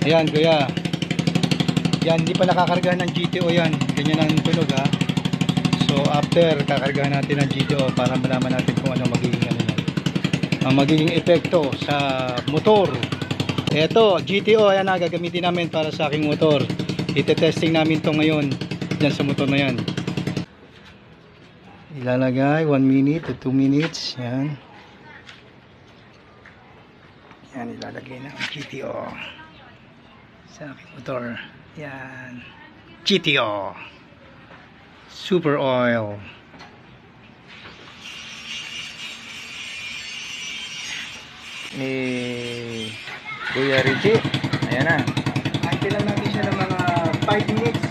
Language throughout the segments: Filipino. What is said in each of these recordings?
Ayan kuya. Yan, hindi pa nakakarga ng GTO yan. Ganyan ang tunog ha. So after, kakargahan natin ng GTO para malaman natin kung ano magiging ang magiging epekto sa motor. Ito, GTO, ayan na, gagamitin namin para sa aking motor. Ite-testing namin to ngayon dyan sa motor na yan. Ilalagay 1 minute to 2 minutes. Yan. Yan, ilalagay na ang GTO sa aking motor. Yan. GTO. Super oil. Ni Kuya Richie. Ayan na. Antay lang natin siya ng mga 5 minutes.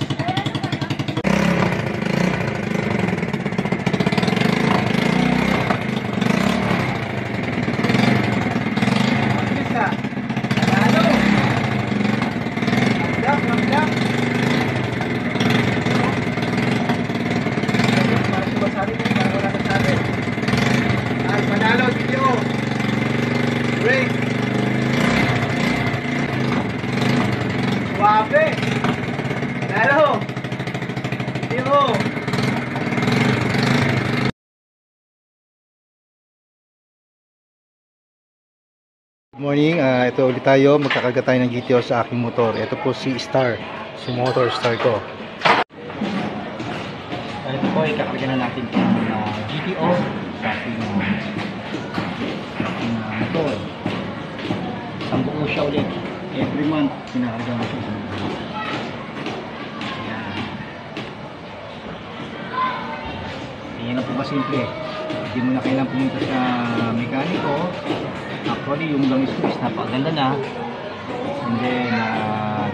Manalo video. Break. Suabe. Manalo. Video. Good morning. Ito ulit tayo. Magkakarga tayo ng GTO sa aking motor. Ito po si Star. Si motor Star ko. Ito po, ikakarga na natin itong GTO sa aking motor. Isang buo siya ulit. Every month, pinakarga na siya. Ayan na po ba simple. Hindi mo na kailangan pumunta sa mekaniko. Actually, yung langis ko is napakaganda na. And then,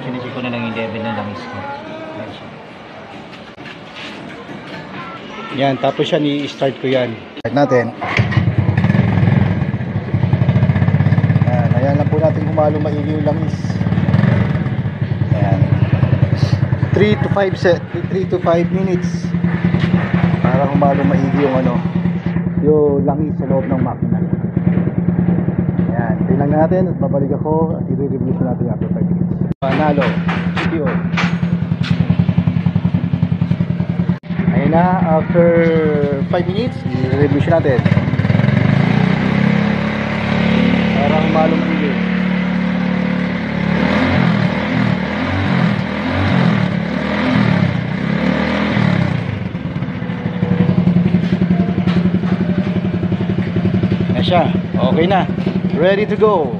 chinisip ko na lang yung level ng langis ko. Yan, tapos yan i-start ko yan. Start natin. Yan, ayan lang po natin kumalo maigi yung langis. Yan. 3 to 5 minutes para kumalo maigi yung yung langis sa loob ng makina. Yan, tingnan natin at babalik ako at i-review natin after 5 minutes. Panalo, GTO. Ayan na, after 5 minutes, i-review natin. Parang malong pili. Ayan siya, okay na. Ready to go.